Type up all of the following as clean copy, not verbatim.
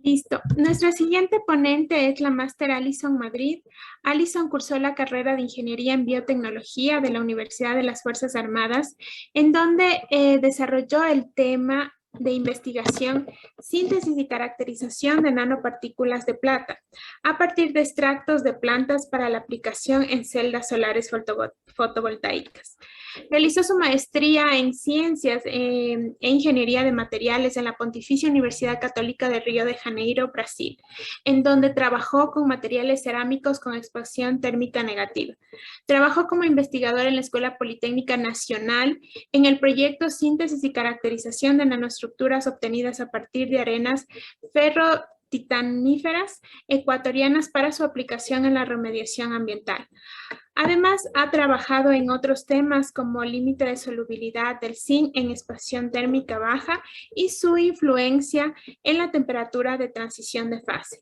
Listo. Nuestra siguiente ponente es la máster Alison Madrid. Alison cursó la carrera de Ingeniería en Biotecnología de la Universidad de las Fuerzas Armadas, en donde desarrolló el tema de investigación, síntesis y caracterización de nanopartículas de plata a partir de extractos de plantas para la aplicación en celdas solares fotovoltaicas. Realizó su maestría en Ciencias e Ingeniería de Materiales en la Pontificia Universidad Católica de Río de Janeiro, Brasil, en donde trabajó con materiales cerámicos con expansión térmica negativa. Trabajó como investigador en la Escuela Politécnica Nacional en el proyecto Síntesis y Caracterización de Nanoestructuras obtenidas a partir de arenas ferro-titaníferas ecuatorianas para su aplicación en la remediación ambiental. Además, ha trabajado en otros temas como límite de solubilidad del zinc en expansión térmica baja y su influencia en la temperatura de transición de fase.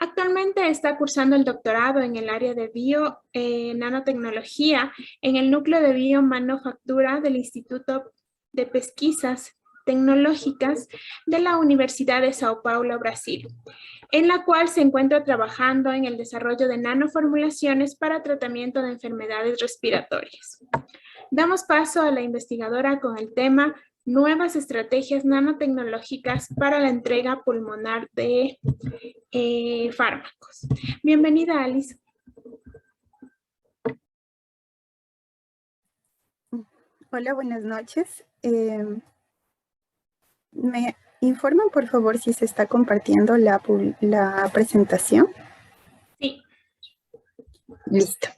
Actualmente está cursando el doctorado en el área de nanotecnología en el núcleo de biomanufactura del Instituto de Pesquisas Tecnológicas de la Universidad de Sao Paulo, Brasil, en la cual se encuentra trabajando en el desarrollo de nanoformulaciones para tratamiento de enfermedades respiratorias. Damos paso a la investigadora con el tema Nuevas estrategias nanotecnológicas para la entrega pulmonar de fármacos. Bienvenida, Alice. Hola, buenas noches. ¿Me informan, por favor, si se está compartiendo la presentación? Sí. Listo.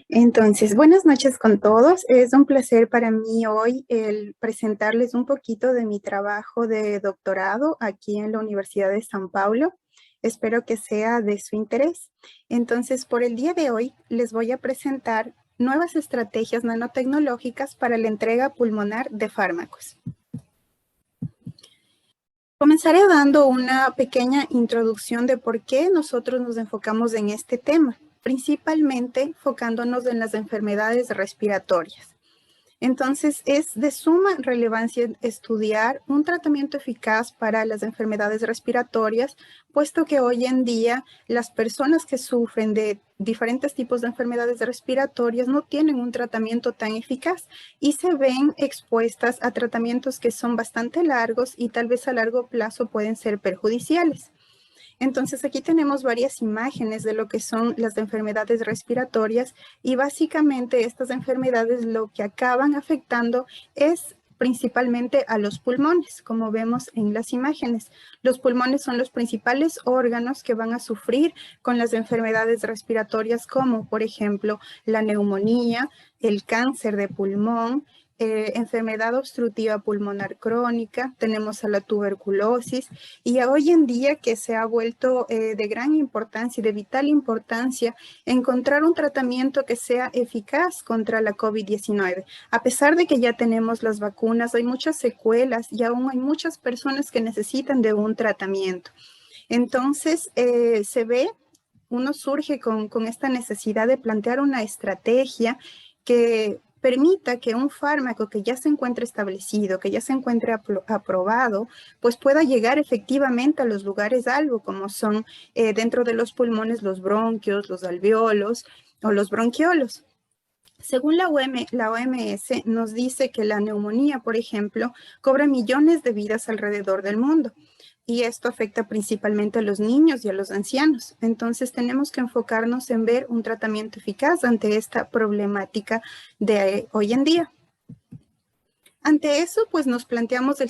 Entonces, buenas noches con todos. Es un placer para mí hoy el presentarles un poquito de mi trabajo de doctorado aquí en la Universidad de São Paulo. Espero que sea de su interés. Entonces, por el día de hoy les voy a presentar nuevas estrategias nanotecnológicas para la entrega pulmonar de fármacos. Comenzaré dando una pequeña introducción de por qué nosotros nos enfocamos en este tema, principalmente enfocándonos en las enfermedades respiratorias. Entonces, es de suma relevancia estudiar un tratamiento eficaz para las enfermedades respiratorias, puesto que hoy en día las personas que sufren de diferentes tipos de enfermedades respiratorias no tienen un tratamiento tan eficaz y se ven expuestas a tratamientos que son bastante largos y tal vez a largo plazo pueden ser perjudiciales. Entonces, aquí tenemos varias imágenes de lo que son las enfermedades respiratorias y básicamente estas enfermedades lo que acaban afectando es principalmente a los pulmones, como vemos en las imágenes. Los pulmones son los principales órganos que van a sufrir con las enfermedades respiratorias como, por ejemplo, la neumonía, el cáncer de pulmón, enfermedad obstructiva pulmonar crónica, tenemos a la tuberculosis y hoy en día que se ha vuelto de gran importancia y de vital importancia encontrar un tratamiento que sea eficaz contra la COVID-19. A pesar de que ya tenemos las vacunas, hay muchas secuelas y aún hay muchas personas que necesitan de un tratamiento. Entonces, uno surge con esta necesidad de plantear una estrategia que permita que un fármaco que ya se encuentre establecido, que ya se encuentre aprobado, pues pueda llegar efectivamente a los lugares algo, como son dentro de los pulmones los bronquios, los alveolos o los bronquiolos. Según la OMS nos dice que la neumonía, por ejemplo, cobra millones de vidas alrededor del mundo. Y esto afecta principalmente a los niños y a los ancianos. Entonces tenemos que enfocarnos en ver un tratamiento eficaz ante esta problemática de hoy en día. Ante eso, pues nos planteamos la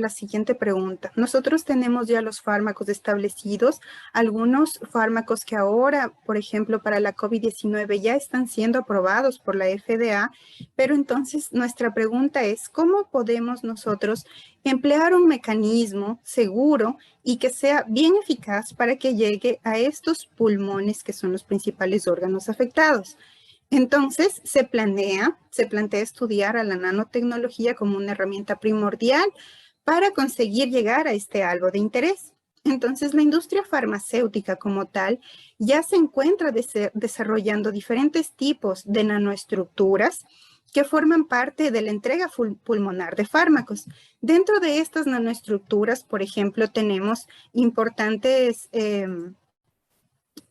siguiente pregunta. Nosotros tenemos ya los fármacos establecidos, algunos fármacos que ahora, por ejemplo, para la COVID-19 ya están siendo aprobados por la FDA, pero entonces nuestra pregunta es, ¿cómo podemos nosotros emplear un mecanismo seguro y que sea bien eficaz para que llegue a estos pulmones que son los principales órganos afectados? Entonces, se plantea estudiar a la nanotecnología como una herramienta primordial para conseguir llegar a este algo de interés. Entonces, la industria farmacéutica como tal ya se encuentra desarrollando diferentes tipos de nanoestructuras que forman parte de la entrega pulmonar de fármacos. Dentro de estas nanoestructuras, por ejemplo, tenemos importantes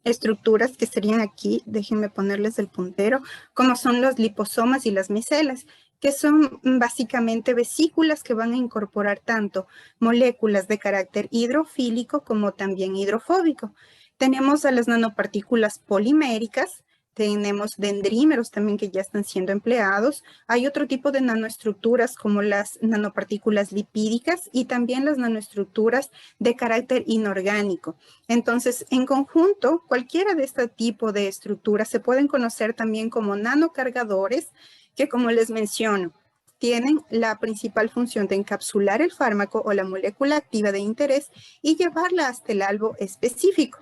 estructuras que serían aquí, déjenme ponerles el puntero, como son los liposomas y las micelas, que son básicamente vesículas que van a incorporar tanto moléculas de carácter hidrofílico como también hidrofóbico. Tenemos a las nanopartículas poliméricas, tenemos dendrímeros también que ya están siendo empleados. Hay otro tipo de nanoestructuras como las nanopartículas lipídicas y también las nanoestructuras de carácter inorgánico. Entonces, en conjunto, cualquiera de este tipo de estructuras se pueden conocer también como nanocargadores, que como les menciono, tienen la principal función de encapsular el fármaco o la molécula activa de interés y llevarla hasta el alvo específico.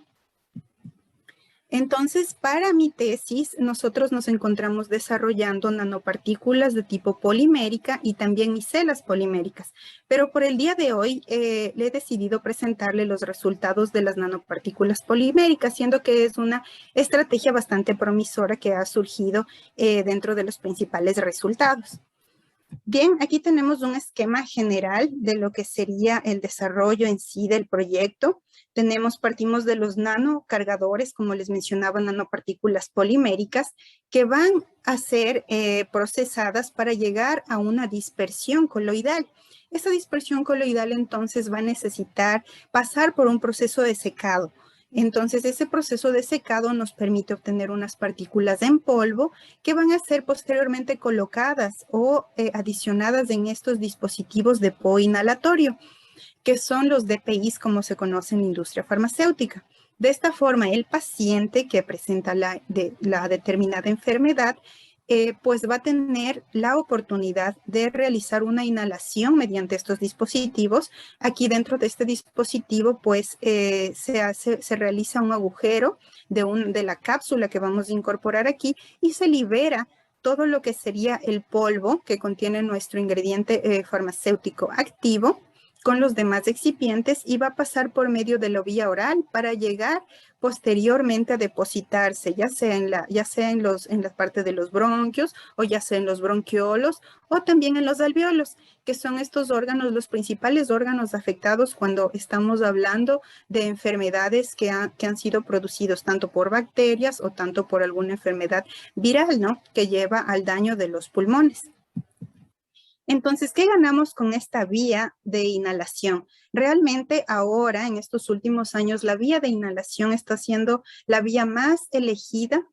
Entonces, para mi tesis, nosotros nos encontramos desarrollando nanopartículas de tipo polimérica y también micelas poliméricas. Pero por el día de hoy, le he decidido presentarle los resultados de las nanopartículas poliméricas, siendo que es una estrategia bastante promisora que ha surgido dentro de los principales resultados. Bien, aquí tenemos un esquema general de lo que sería el desarrollo en sí del proyecto. Partimos de los nanocargadores, como les mencionaba, nanopartículas poliméricas, que van a ser procesadas para llegar a una dispersión coloidal. Esa dispersión coloidal entonces va a necesitar pasar por un proceso de secado. Entonces, ese proceso de secado nos permite obtener unas partículas en polvo que van a ser posteriormente colocadas o adicionadas en estos dispositivos de PO inhalatorio, que son los DPIs como se conoce en la industria farmacéutica. De esta forma, el paciente que presenta la determinada enfermedad pues va a tener la oportunidad de realizar una inhalación mediante estos dispositivos. Aquí dentro de este dispositivo pues se realiza un agujero de la cápsula que vamos a incorporar aquí y se libera todo lo que sería el polvo que contiene nuestro ingrediente farmacéutico activo con los demás excipientes y va a pasar por medio de la vía oral para llegar posteriormente a depositarse, ya sea en la parte de los bronquios o ya sea en los bronquiolos o también en los alveolos, que son estos órganos, los principales órganos afectados cuando estamos hablando de enfermedades que han sido producidos tanto por bacterias o tanto por alguna enfermedad viral, ¿no? Que lleva al daño de los pulmones. Entonces, ¿qué ganamos con esta vía de inhalación? Realmente ahora, en estos últimos años, la vía de inhalación está siendo la vía más elegida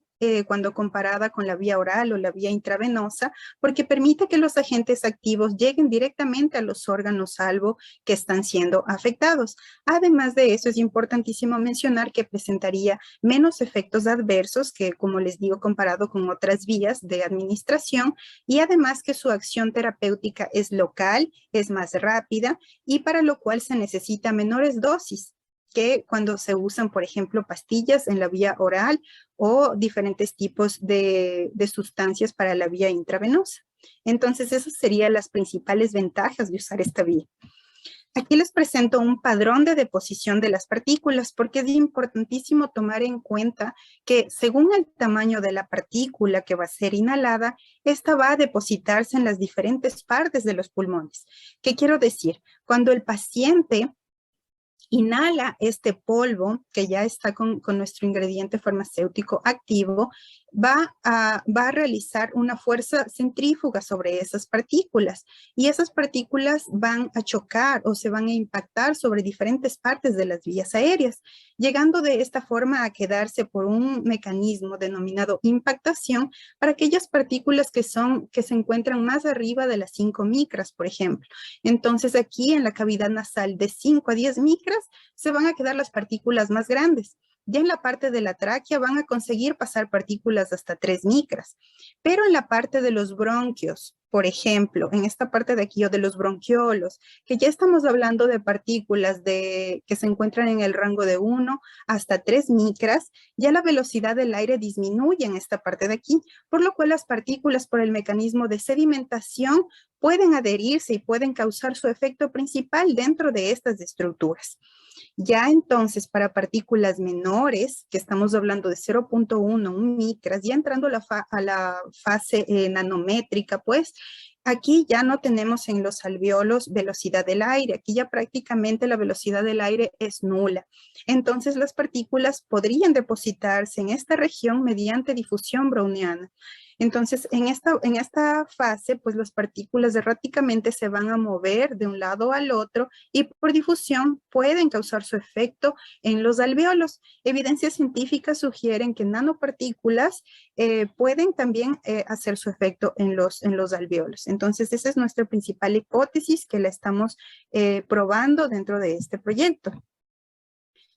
cuando comparada con la vía oral o la vía intravenosa, porque permite que los agentes activos lleguen directamente a los órganos salvo que están siendo afectados. Además de eso, es importantísimo mencionar que presentaría menos efectos adversos que, como les digo, comparado con otras vías de administración, y además que su acción terapéutica es local, es más rápida y para lo cual se necesita menores dosis que cuando se usan, por ejemplo, pastillas en la vía oral o diferentes tipos de sustancias para la vía intravenosa. Entonces, esas serían las principales ventajas de usar esta vía. Aquí les presento un padrón de deposición de las partículas porque es importantísimo tomar en cuenta que según el tamaño de la partícula que va a ser inhalada, esta va a depositarse en las diferentes partes de los pulmones. ¿Qué quiero decir? Cuando el paciente inhala este polvo que ya está con nuestro ingrediente farmacéutico activo, va a realizar una fuerza centrífuga sobre esas partículas y esas partículas van a chocar o se van a impactar sobre diferentes partes de las vías aéreas, llegando de esta forma a quedarse por un mecanismo denominado impactación para aquellas partículas que se encuentran más arriba de las 5 micras, por ejemplo. Entonces aquí en la cavidad nasal de 5 a 10 micras se van a quedar las partículas más grandes. Ya en la parte de la tráquea van a conseguir pasar partículas hasta 3 micras, pero en la parte de los bronquios, por ejemplo, en esta parte de aquí o de los bronquiolos, que ya estamos hablando de partículas que se encuentran en el rango de 1 hasta 3 micras, ya la velocidad del aire disminuye en esta parte de aquí, por lo cual las partículas por el mecanismo de sedimentación pueden adherirse y pueden causar su efecto principal dentro de estas estructuras. Ya entonces, para partículas menores, que estamos hablando de 0.1, un micras, ya entrando a la fase nanométrica, pues, aquí ya no tenemos en los alvéolos velocidad del aire. Aquí ya prácticamente la velocidad del aire es nula. Entonces, las partículas podrían depositarse en esta región mediante difusión browniana. Entonces, en esta fase, pues las partículas erráticamente se van a mover de un lado al otro y por difusión pueden causar su efecto en los alvéolos. Evidencias científicas sugieren que nanopartículas pueden también hacer su efecto en los alvéolos. Entonces, esa es nuestra principal hipótesis que la estamos probando dentro de este proyecto.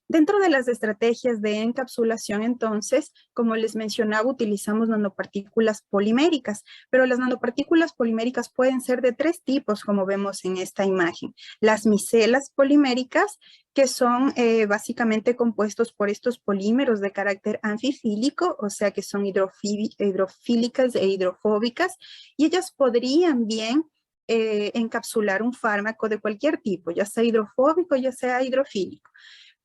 Dentro de las estrategias de encapsulación, entonces, como les mencionaba, utilizamos nanopartículas poliméricas, pero las nanopartículas poliméricas pueden ser de 3 tipos, como vemos en esta imagen. Las micelas poliméricas, que son básicamente compuestos por estos polímeros de carácter anfifílico, o sea que son hidrofílicas e hidrofóbicas, y ellas podrían bien encapsular un fármaco de cualquier tipo, ya sea hidrofóbico, ya sea hidrofílico.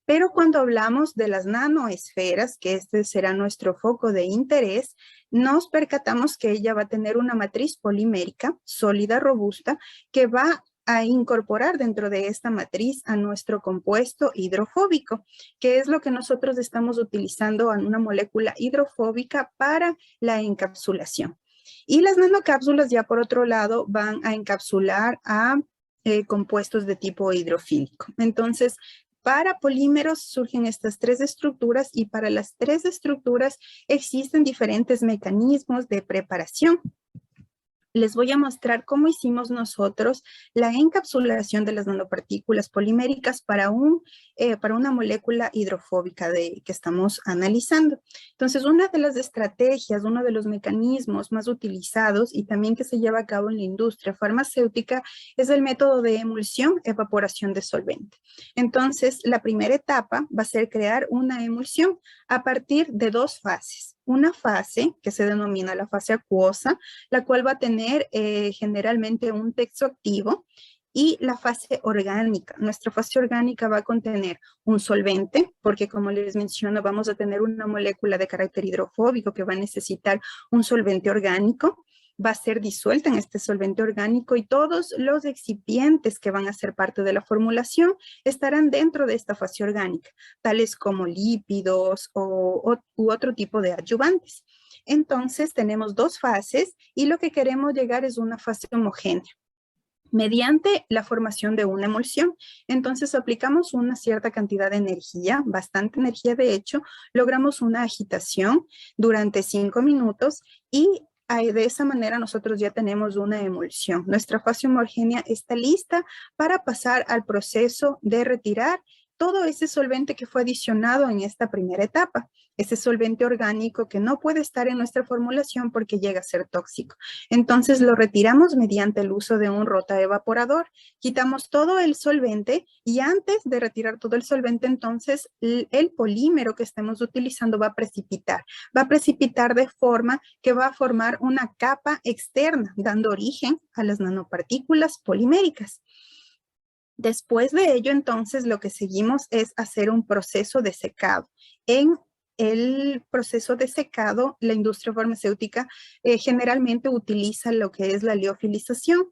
Pero cuando hablamos de las nanoesferas, que este será nuestro foco de interés, nos percatamos que ella va a tener una matriz polimérica sólida, robusta, que va a incorporar dentro de esta matriz a nuestro compuesto hidrofóbico, que es lo que nosotros estamos utilizando en una molécula hidrofóbica para la encapsulación. Y las nanocápsulas ya por otro lado van a encapsular a compuestos de tipo hidrofílico. Entonces, para polímeros surgen estas 3 estructuras y para las 3 estructuras existen diferentes mecanismos de preparación. Les voy a mostrar cómo hicimos nosotros la encapsulación de las nanopartículas poliméricas para una molécula hidrofóbica que estamos analizando. Entonces, una de las estrategias, uno de los mecanismos más utilizados y también que se lleva a cabo en la industria farmacéutica es el método de emulsión, evaporación de solvente. Entonces, la primera etapa va a ser crear una emulsión a partir de 2 fases. Una fase que se denomina la fase acuosa, la cual va a tener generalmente un texto activo, y la fase orgánica. Nuestra fase orgánica va a contener un solvente, porque como les menciono, vamos a tener una molécula de carácter hidrofóbico que va a necesitar un solvente orgánico. Va a ser disuelta en este solvente orgánico y todos los excipientes que van a ser parte de la formulación estarán dentro de esta fase orgánica, tales como lípidos u otro tipo de adyuvantes. Entonces tenemos 2 fases y lo que queremos llegar es una fase homogénea mediante la formación de una emulsión. Entonces aplicamos una cierta cantidad de energía, bastante energía de hecho, logramos una agitación durante 5 minutos y de esa manera nosotros ya tenemos una emulsión. Nuestra fase homogénea está lista para pasar al proceso de retirar todo ese solvente que fue adicionado en esta primera etapa, ese solvente orgánico que no puede estar en nuestra formulación porque llega a ser tóxico. Entonces lo retiramos mediante el uso de un rotaevaporador, quitamos todo el solvente y antes de retirar todo el solvente, entonces el polímero que estemos utilizando va a precipitar de forma que va a formar una capa externa, dando origen a las nanopartículas poliméricas. Después de ello, entonces, lo que seguimos es hacer un proceso de secado. En el proceso de secado, la industria farmacéutica generalmente utiliza lo que es la liofilización,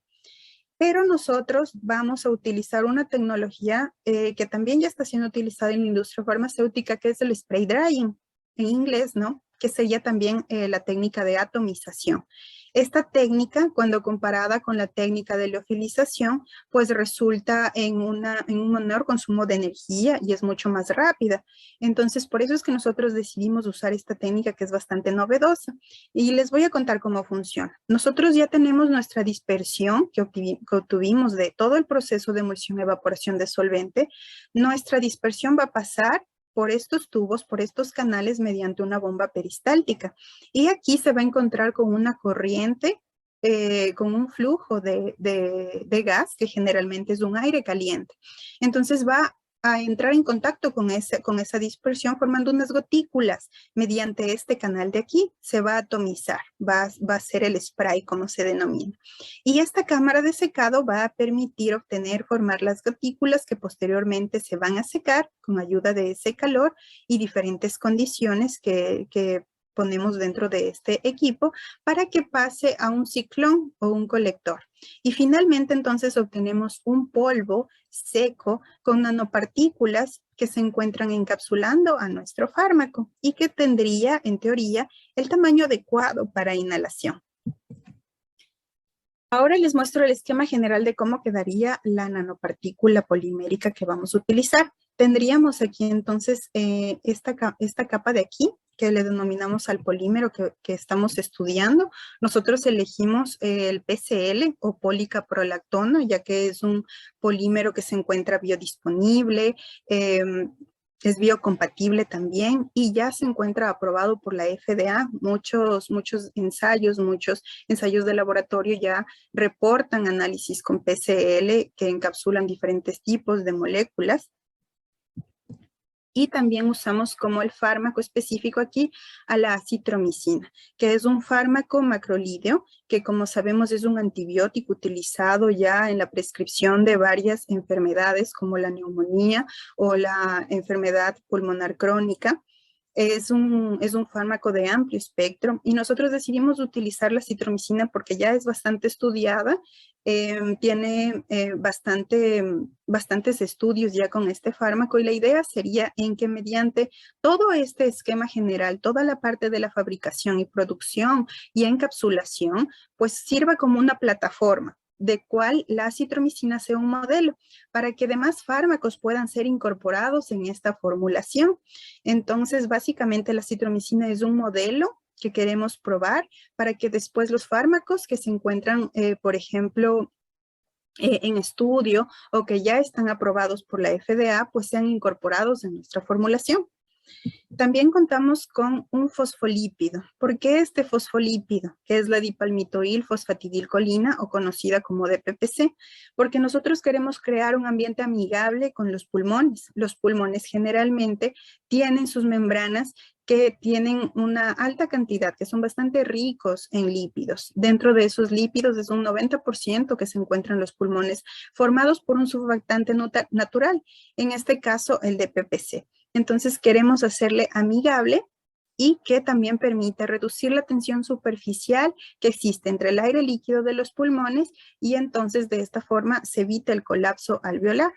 pero nosotros vamos a utilizar una tecnología que también ya está siendo utilizada en la industria farmacéutica, que es el spray drying, en inglés, ¿no? Que sería también la técnica de atomización. Esta técnica, cuando comparada con la técnica de liofilización, pues resulta en un menor consumo de energía y es mucho más rápida. Entonces, por eso es que nosotros decidimos usar esta técnica que es bastante novedosa. Y les voy a contar cómo funciona. Nosotros ya tenemos nuestra dispersión que obtuvimos de todo el proceso de emulsión y evaporación de solvente. Nuestra dispersión va a pasar por estos tubos, por estos canales mediante una bomba peristáltica. Y aquí se va a encontrar con una corriente, con un flujo de gas que generalmente es un aire caliente. Entonces va a entrar en contacto con esa dispersión formando unas gotículas. Mediante este canal de aquí se va a atomizar, va a ser el spray como se denomina. Y esta cámara de secado va a permitir formar las gotículas que posteriormente se van a secar con ayuda de ese calor y diferentes condiciones que ponemos dentro de este equipo para que pase a un ciclón o un colector. Y finalmente entonces obtenemos un polvo seco con nanopartículas que se encuentran encapsulando a nuestro fármaco y que tendría, en teoría, el tamaño adecuado para inhalación. Ahora les muestro el esquema general de cómo quedaría la nanopartícula polimérica que vamos a utilizar. Tendríamos aquí entonces esta capa de aquí, que le denominamos al polímero que estamos estudiando. Nosotros elegimos el PCL o policaprolactono, ya que es un polímero que se encuentra biodisponible, es biocompatible también y ya se encuentra aprobado por la FDA. Muchos ensayos de laboratorio ya reportan análisis con PCL que encapsulan diferentes tipos de moléculas. Y también usamos como el fármaco específico aquí a la acitromicina, que es un fármaco macrolídeo, que como sabemos es un antibiótico utilizado ya en la prescripción de varias enfermedades como la neumonía o la enfermedad pulmonar crónica. Es un fármaco de amplio espectro y nosotros decidimos utilizar la acitromicina porque ya es bastante estudiada, tiene bastantes estudios ya con este fármaco y la idea sería en que mediante todo este esquema general, toda la parte de la fabricación y producción y encapsulación, pues sirva como una plataforma de cual la acitromicina sea un modelo para que demás fármacos puedan ser incorporados en esta formulación. Entonces, básicamente la acitromicina es un modelo que queremos probar para que después los fármacos que se encuentran, por ejemplo, en estudio o que ya están aprobados por la FDA, pues sean incorporados en nuestra formulación. También contamos con un fosfolípido. ¿Por qué este fosfolípido? Que es la dipalmitoil fosfatidilcolina o conocida como DPPC. Porque nosotros queremos crear un ambiente amigable con los pulmones. Los pulmones generalmente tienen sus membranas que tienen una alta cantidad, que son bastante ricos en lípidos. Dentro de esos lípidos es un 90% que se encuentran en los pulmones formados por un surfactante natural, en este caso el DPPC. Entonces queremos hacerle amigable y que también permite reducir la tensión superficial que existe entre el aire líquido de los pulmones y entonces de esta forma se evita el colapso alveolar.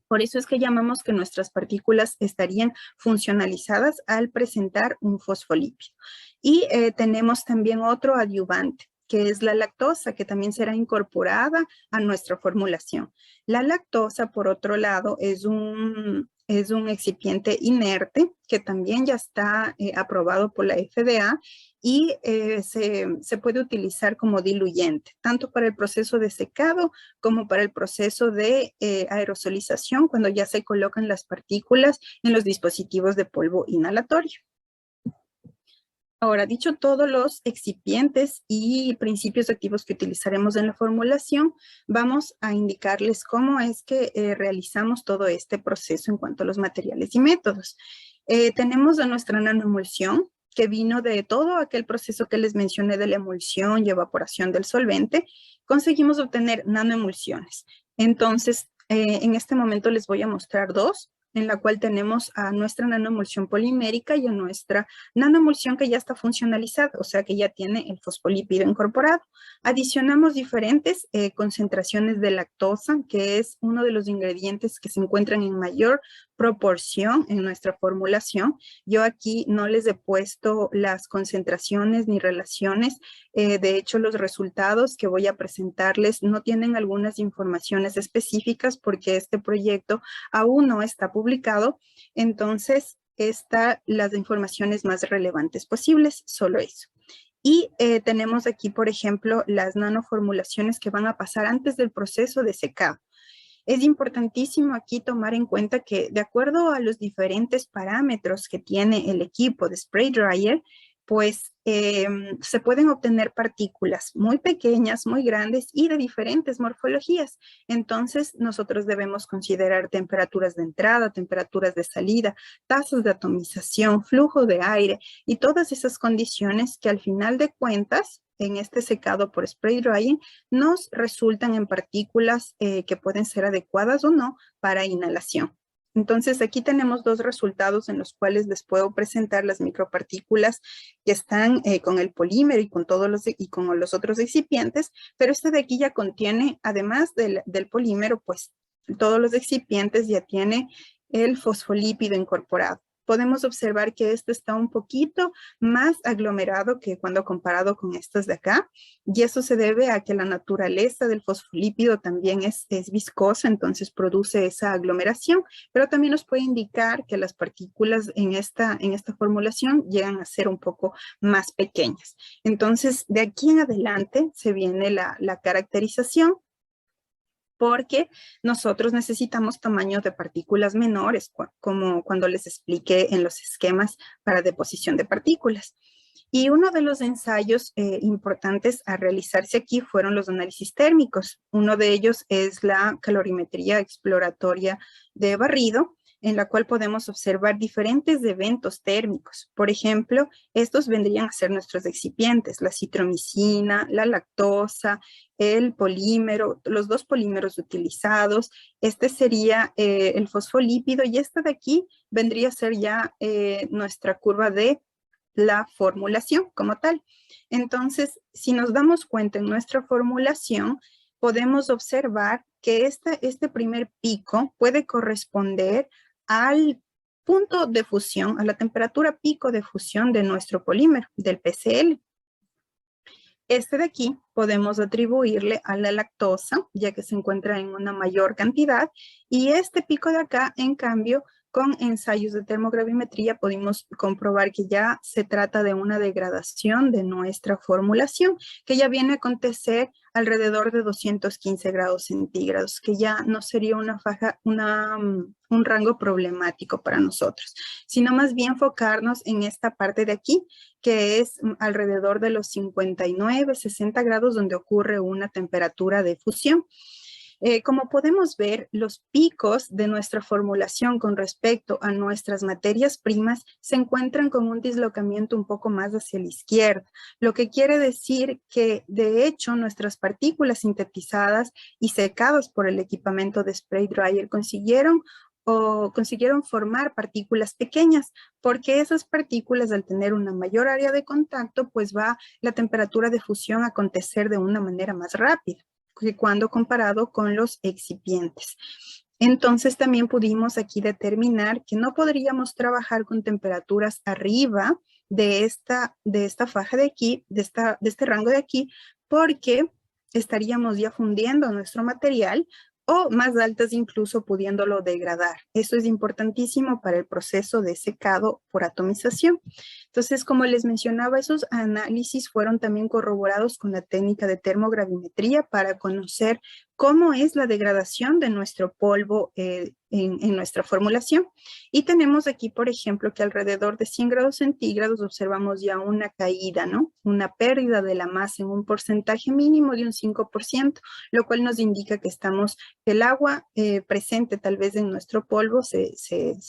Por eso es que llamamos que nuestras partículas estarían funcionalizadas al presentar un fosfolípido. Y tenemos también otro adyuvante, que es la lactosa, que también será incorporada a nuestra formulación. La lactosa, por otro lado, es un excipiente inerte que también ya está aprobado por la FDA y se puede utilizar como diluyente, tanto para el proceso de secado como para el proceso de aerosolización cuando ya se colocan las partículas en los dispositivos de polvo inhalatorio. Ahora, dicho todos los excipientes y principios activos que utilizaremos en la formulación, vamos a indicarles cómo es que realizamos todo este proceso en cuanto a los materiales y métodos. Tenemos a nuestra nanoemulsión, que vino de todo aquel proceso que les mencioné de la emulsión y evaporación del solvente. Conseguimos obtener nanoemulsiones. Entonces, en este momento les voy a mostrar dos, en la cual tenemos a nuestra nanoemulsión polimérica y a nuestra nanoemulsión que ya está funcionalizada, o sea que ya tiene el fosfolípido incorporado. Adicionamos diferentes concentraciones de lactosa, que es uno de los ingredientes que se encuentran en mayor proporción en nuestra formulación. Yo aquí no les he puesto las concentraciones ni relaciones. De hecho, los resultados que voy a presentarles no tienen algunas informaciones específicas porque este proyecto aún no está publicado. Entonces, las informaciones más relevantes posibles, solo eso. Y tenemos aquí, por ejemplo, las nanoformulaciones que van a pasar antes del proceso de secado. Es importantísimo aquí tomar en cuenta que de acuerdo a los diferentes parámetros que tiene el equipo de spray dryer, pues se pueden obtener partículas muy pequeñas, muy grandes y de diferentes morfologías. Entonces, nosotros debemos considerar temperaturas de entrada, temperaturas de salida, tasas de atomización, flujo de aire y todas esas condiciones que al final de cuentas, en este secado por spray drying, nos resultan en partículas que pueden ser adecuadas o no para inhalación. Entonces, aquí tenemos dos resultados en los cuales les puedo presentar las micropartículas que están con el polímero y con con los otros excipientes, pero este de aquí ya contiene, además del polímero, pues todos los excipientes ya tiene el fosfolípido incorporado. Podemos observar que este está un poquito más aglomerado que cuando comparado con estos de acá, y eso se debe a que la naturaleza del fosfolípido también es viscosa, entonces produce esa aglomeración, pero también nos puede indicar que las partículas en esta formulación llegan a ser un poco más pequeñas. Entonces, de aquí en adelante se viene la caracterización, porque nosotros necesitamos tamaños de partículas menores, como cuando les expliqué en los esquemas para deposición de partículas. Y uno de los ensayos importantes a realizarse aquí fueron los análisis térmicos. Uno de ellos es la calorimetría exploratoria de barrido, en la cual podemos observar diferentes eventos térmicos. Por ejemplo, estos vendrían a ser nuestros excipientes, la citromicina, la lactosa, el polímero, los dos polímeros utilizados. Este sería el fosfolípido y esta de aquí vendría a ser ya nuestra curva de la formulación como tal. Entonces, si nos damos cuenta en nuestra formulación, podemos observar que este primer pico puede corresponder al punto de fusión, a la temperatura pico de fusión de nuestro polímero, del PCl. Este de aquí podemos atribuirle a la lactosa, ya que se encuentra en una mayor cantidad, y este pico de acá, en cambio, con ensayos de termogravimetría pudimos comprobar que ya se trata de una degradación de nuestra formulación, que ya viene a acontecer alrededor de 215 grados centígrados, que ya no sería un rango problemático para nosotros, sino más bien enfocarnos en esta parte de aquí, que es alrededor de los 59, 60 grados donde ocurre una temperatura de fusión. Como podemos ver, los picos de nuestra formulación con respecto a nuestras materias primas se encuentran con un dislocamiento un poco más hacia la izquierda, lo que quiere decir que de hecho nuestras partículas sintetizadas y secadas por el equipamiento de spray dryer consiguieron formar partículas pequeñas, porque esas partículas al tener una mayor área de contacto, pues va la temperatura de fusión a acontecer de una manera más rápida que cuando comparado con los excipientes. Entonces también pudimos aquí determinar que no podríamos trabajar con temperaturas arriba de esta faja de aquí, de este rango de aquí, porque estaríamos ya fundiendo nuestro material o más altas incluso pudiéndolo degradar. Eso es importantísimo para el proceso de secado por atomización. Entonces, como les mencionaba, esos análisis fueron también corroborados con la técnica de termogravimetría para conocer cómo es la degradación de nuestro polvo en nuestra formulación. Y tenemos aquí, por ejemplo, que alrededor de 100 grados centígrados observamos ya una caída, ¿no? Una pérdida de la masa en un porcentaje mínimo de un 5%, lo cual nos indica que el agua presente tal vez en nuestro polvo se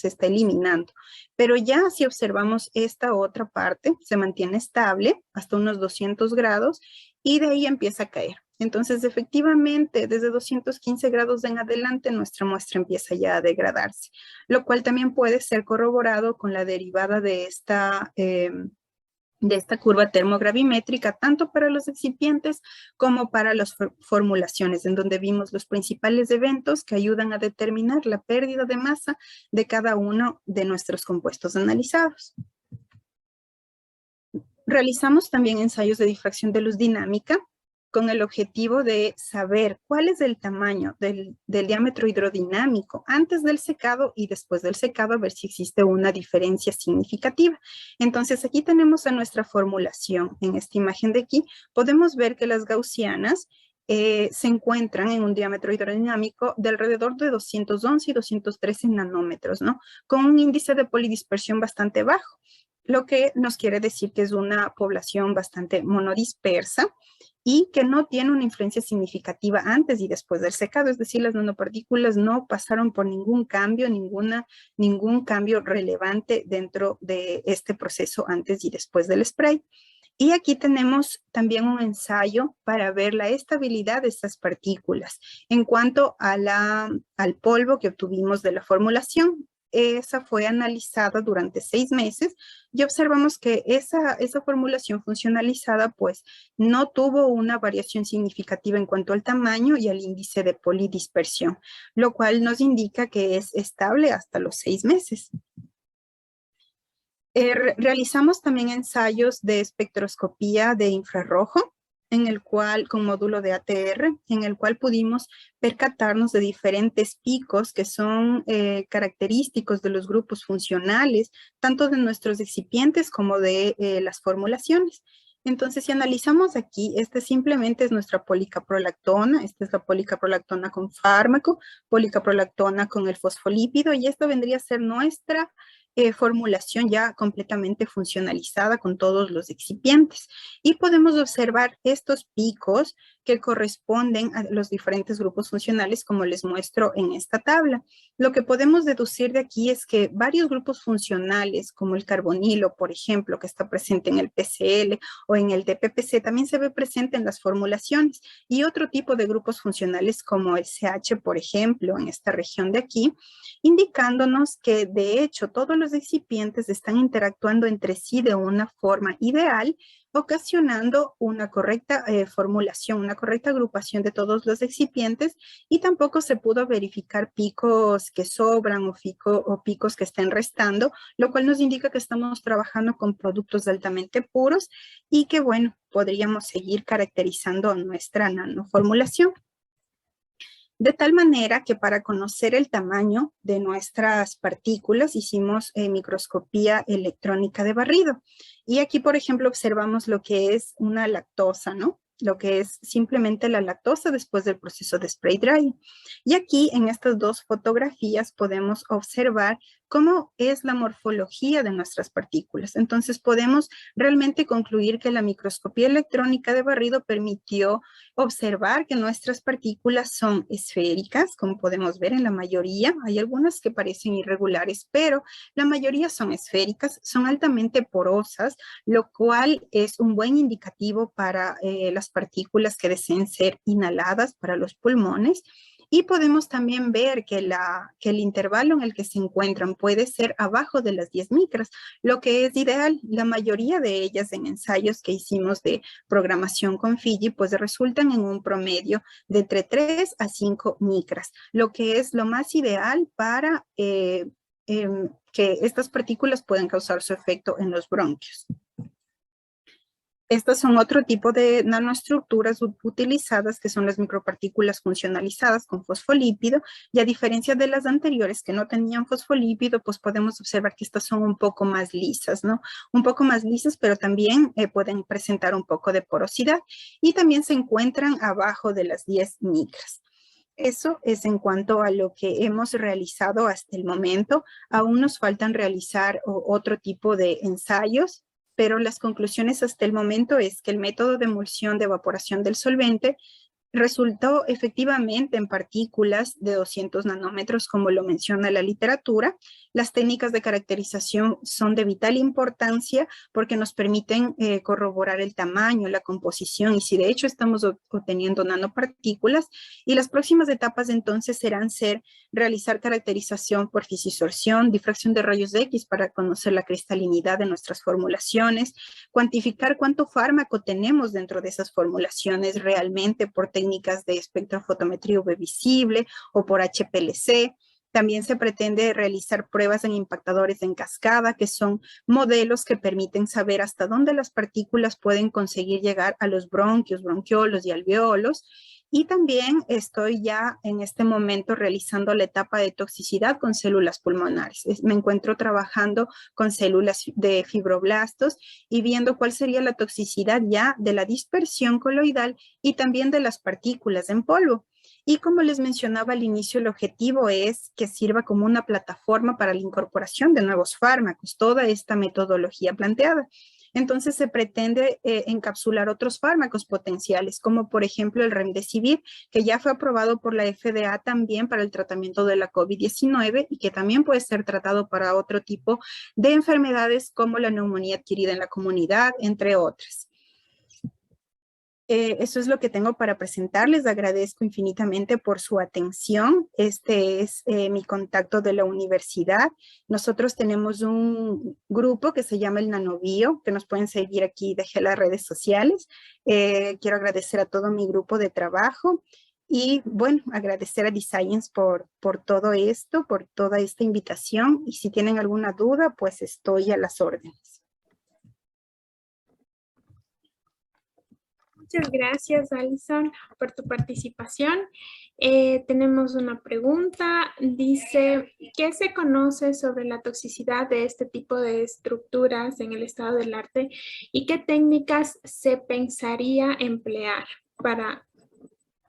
está eliminando. Pero ya si observamos esta otra parte, se mantiene estable hasta unos 200 grados y de ahí empieza a caer. Entonces, efectivamente, desde 215 grados en adelante, nuestra muestra empieza ya a degradarse, lo cual también puede ser corroborado con la derivada de esta curva termogravimétrica, tanto para los excipientes como para las formulaciones, en donde vimos los principales eventos que ayudan a determinar la pérdida de masa de cada uno de nuestros compuestos analizados. Realizamos también ensayos de difracción de luz dinámica con el objetivo de saber cuál es el tamaño del diámetro hidrodinámico antes del secado y después del secado, a ver si existe una diferencia significativa. Entonces, aquí tenemos a nuestra formulación. En esta imagen de aquí, podemos ver que las gaussianas se encuentran en un diámetro hidrodinámico de alrededor de 211 y 213 nanómetros, ¿no? Con un índice de polidispersión bastante bajo. lo que nos quiere decir que es una población bastante monodispersa y que no tiene una influencia significativa antes y después del secado, es decir, las nanopartículas no pasaron por ningún cambio, ningún cambio relevante dentro de este proceso antes y después del spray. Y aquí tenemos también un ensayo para ver la estabilidad de estas partículas en cuanto a al polvo que obtuvimos de la formulación. Esa fue analizada durante 6 meses y observamos que esa formulación funcionalizada pues no tuvo una variación significativa en cuanto al tamaño y al índice de polidispersión, lo cual nos indica que es estable hasta los 6 meses. Realizamos también ensayos de espectroscopía de infrarrojo, en el cual, con módulo de ATR, en el cual pudimos percatarnos de diferentes picos que son característicos de los grupos funcionales, tanto de nuestros excipientes como de las formulaciones. Entonces, si analizamos aquí, este simplemente es nuestra policaprolactona, esta es la policaprolactona con fármaco, policaprolactona con el fosfolípido, y esto vendría a ser nuestra formulación ya completamente funcionalizada con todos los excipientes. Y podemos observar estos picos que corresponden a los diferentes grupos funcionales, como les muestro en esta tabla. Lo que podemos deducir de aquí es que varios grupos funcionales, como el carbonilo, por ejemplo, que está presente en el PCl o en el DPPC, también se ve presente en las formulaciones. Y otro tipo de grupos funcionales, como el CH, por ejemplo, en esta región de aquí, indicándonos que, de hecho, todos los excipientes están interactuando entre sí de una forma ideal, ocasionando una correcta formulación, una correcta agrupación de todos los excipientes, y tampoco se pudo verificar picos que sobran o picos que estén restando, lo cual nos indica que estamos trabajando con productos altamente puros y que, bueno, podríamos seguir caracterizando nuestra nanoformulación. De tal manera que para conocer el tamaño de nuestras partículas hicimos microscopía electrónica de barrido. Y aquí, por ejemplo, observamos lo que es una lactosa, ¿no? Lo que es simplemente la lactosa después del proceso de spray drying. Y aquí en estas dos fotografías podemos observar cómo es la morfología de nuestras partículas. Entonces podemos realmente concluir que la microscopía electrónica de barrido permitió observar que nuestras partículas son esféricas, como podemos ver en la mayoría. Hay algunas que parecen irregulares, pero la mayoría son esféricas, son altamente porosas, lo cual es un buen indicativo para las partículas que deseen ser inhaladas para los pulmones. Y podemos también ver que el intervalo en el que se encuentran puede ser abajo de las 10 micras, lo que es ideal. La mayoría de ellas en ensayos que hicimos de programación con Fiji, pues resultan en un promedio de entre 3 a 5 micras, lo que es lo más ideal para que estas partículas puedan causar su efecto en los bronquios. Estas son otro tipo de nanoestructuras utilizadas, que son las micropartículas funcionalizadas con fosfolípido, y a diferencia de las anteriores que no tenían fosfolípido, pues podemos observar que estas son un poco más lisas, ¿no? Un poco más lisas, pero también pueden presentar un poco de porosidad, y también se encuentran abajo de las 10 micras. Eso es en cuanto a lo que hemos realizado hasta el momento. Aún nos faltan realizar otro tipo de ensayos, pero las conclusiones hasta el momento es que el método de emulsión de evaporación del solvente resultó efectivamente en partículas de 200 nanómetros, como lo menciona la literatura. Las técnicas de caracterización son de vital importancia porque nos permiten corroborar el tamaño, la composición, y si de hecho estamos obteniendo nanopartículas. Y las próximas etapas entonces serán realizar caracterización por fisisorción, difracción de rayos X para conocer la cristalinidad de nuestras formulaciones, cuantificar cuánto fármaco tenemos dentro de esas formulaciones realmente por técnicas de espectrofotometría UV visible o por HPLC. También se pretende realizar pruebas en impactadores en cascada, que son modelos que permiten saber hasta dónde las partículas pueden conseguir llegar a los bronquios, bronquiolos y alveolos. Y también estoy ya en este momento realizando la etapa de toxicidad con células pulmonares. Me encuentro trabajando con células de fibroblastos y viendo cuál sería la toxicidad ya de la dispersión coloidal y también de las partículas en polvo. Y como les mencionaba al inicio, el objetivo es que sirva como una plataforma para la incorporación de nuevos fármacos, toda esta metodología planteada. Entonces se pretende encapsular otros fármacos potenciales, como por ejemplo el Remdesivir, que ya fue aprobado por la FDA también para el tratamiento de la COVID-19 y que también puede ser tratado para otro tipo de enfermedades como la neumonía adquirida en la comunidad, entre otras. Eso es lo que tengo para presentarles. Agradezco infinitamente por su atención. Este es mi contacto de la universidad. Nosotros tenemos un grupo que se llama el Nanobio, que nos pueden seguir aquí, dejé las redes sociales. Quiero agradecer a todo mi grupo de trabajo y bueno, agradecer a DeScience por todo esto, por toda esta invitación. Y si tienen alguna duda, pues estoy a las órdenes. Muchas gracias, Alison, por tu participación. Tenemos una pregunta. Dice, ¿qué se conoce sobre la toxicidad de este tipo de estructuras en el estado del arte y qué técnicas se pensaría emplear para,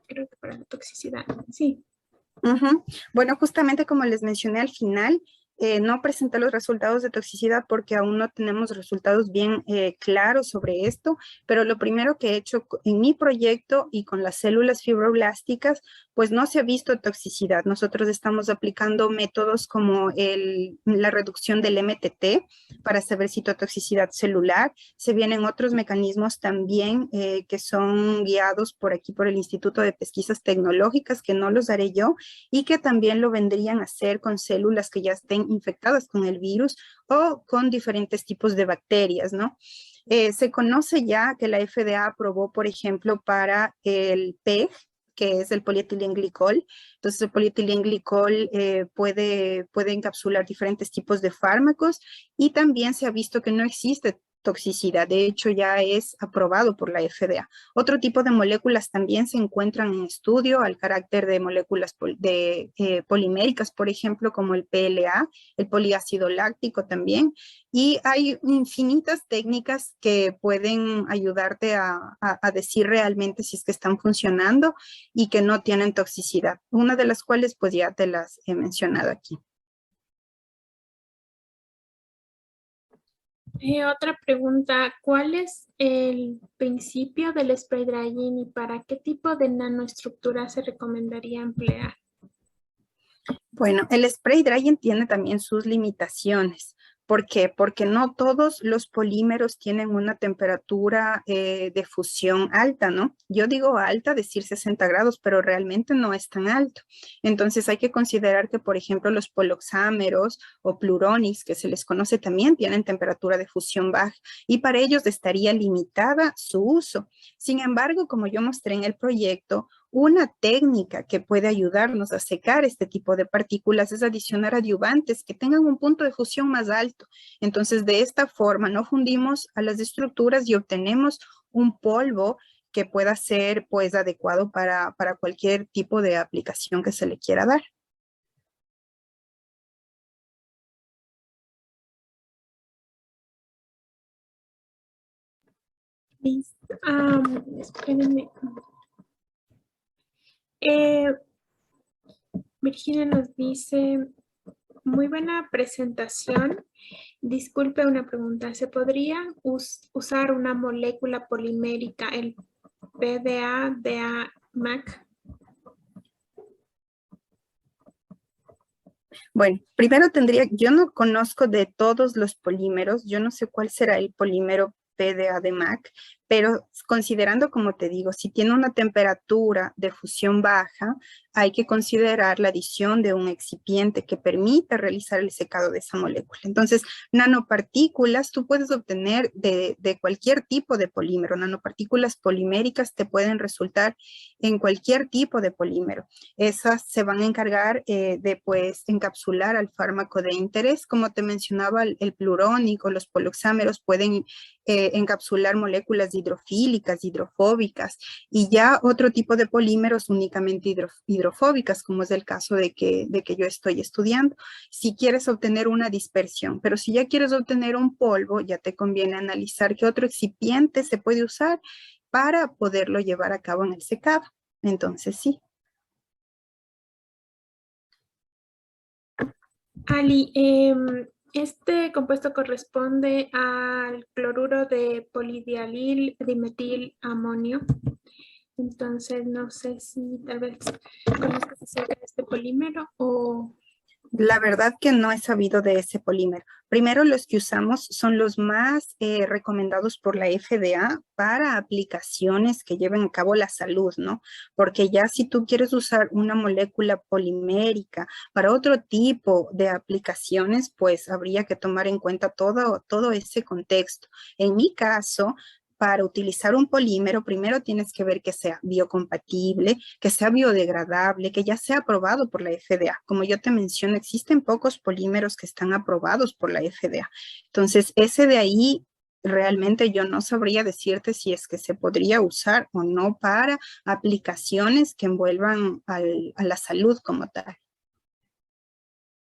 creo que para la toxicidad? Sí. Bueno, justamente como les mencioné al final, no presenté los resultados de toxicidad porque aún no tenemos resultados bien claros sobre esto, pero lo primero que he hecho en mi proyecto y con las células fibroblásticas, pues no se ha visto toxicidad. Nosotros estamos aplicando métodos como la reducción del MTT para saber citotoxicidad celular. Se vienen otros mecanismos también que son guiados por aquí por el Instituto de Pesquisas Tecnológicas, que no los daré yo, y que también lo vendrían a hacer con células que ya estén infectadas con el virus o con diferentes tipos de bacterias, ¿no? Se conoce ya que la FDA aprobó, por ejemplo, para el PEG, que es el polietilenglicol. Entonces, el polietilenglicol puede encapsular diferentes tipos de fármacos y también se ha visto que no existe toxicidad. De hecho, ya es aprobado por la FDA. Otro tipo de moléculas también se encuentran en estudio al carácter de moléculas poliméricas, por ejemplo, como el PLA, el poliácido láctico también. Y hay infinitas técnicas que pueden ayudarte a decir realmente si es que están funcionando y que no tienen toxicidad. Una de las cuales pues ya te las he mencionado aquí. Otra pregunta, ¿cuál es el principio del spray drying y para qué tipo de nanoestructura se recomendaría emplear? Bueno, el spray drying tiene también sus limitaciones. ¿Por qué? Porque no todos los polímeros tienen una temperatura de fusión alta, ¿no? Yo digo alta, decir 60 grados, pero realmente no es tan alto. Entonces hay que considerar que, por ejemplo, los poloxámeros o pluronics, que se les conoce también, tienen temperatura de fusión baja y para ellos estaría limitada su uso. Sin embargo, como yo mostré en el proyecto, una técnica que puede ayudarnos a secar este tipo de partículas es adicionar adyuvantes que tengan un punto de fusión más alto. Entonces, de esta forma, no fundimos a las estructuras y obtenemos un polvo que pueda ser pues adecuado para cualquier tipo de aplicación que se le quiera dar. Listo. Espérenme. Virginia nos dice, muy buena presentación. Disculpe una pregunta, ¿se podría usar una molécula polimérica, el PDA-DA-MAC? Bueno, primero yo no conozco de todos los polímeros, yo no sé cuál será el polímero PDA de MAC, pero considerando, como te digo, si tiene una temperatura de fusión baja, hay que considerar la adición de un excipiente que permita realizar el secado de esa molécula. Entonces, nanopartículas tú puedes obtener de cualquier tipo de polímero. Nanopartículas poliméricas te pueden resultar en cualquier tipo de polímero. Esas se van a encargar de pues encapsular al fármaco de interés. Como te mencionaba, el plurónico, los poloxámeros pueden encapsular moléculas hidrofílicas, hidrofóbicas y ya otro tipo de polímeros únicamente hidrofóbicas, como es el caso de que yo estoy estudiando. Si quieres obtener una dispersión, pero si ya quieres obtener un polvo, ya te conviene analizar qué otro excipiente se puede usar para poderlo llevar a cabo en el secado. Entonces, sí. Ali, este compuesto corresponde al cloruro de polidialil dimetilamonio. Entonces, no sé si tal vez conozcas acerca de este polímero o... La verdad que no he sabido de ese polímero. Primero, los que usamos son los más recomendados por la FDA para aplicaciones que lleven a cabo la salud, ¿no? Porque ya si tú quieres usar una molécula polimérica para otro tipo de aplicaciones, pues habría que tomar en cuenta todo ese contexto. En mi caso, para utilizar un polímero, primero tienes que ver que sea biocompatible, que sea biodegradable, que ya sea aprobado por la FDA. Como yo te menciono, existen pocos polímeros que están aprobados por la FDA. Entonces, ese de ahí realmente yo no sabría decirte si es que se podría usar o no para aplicaciones que envuelvan a la salud como tal.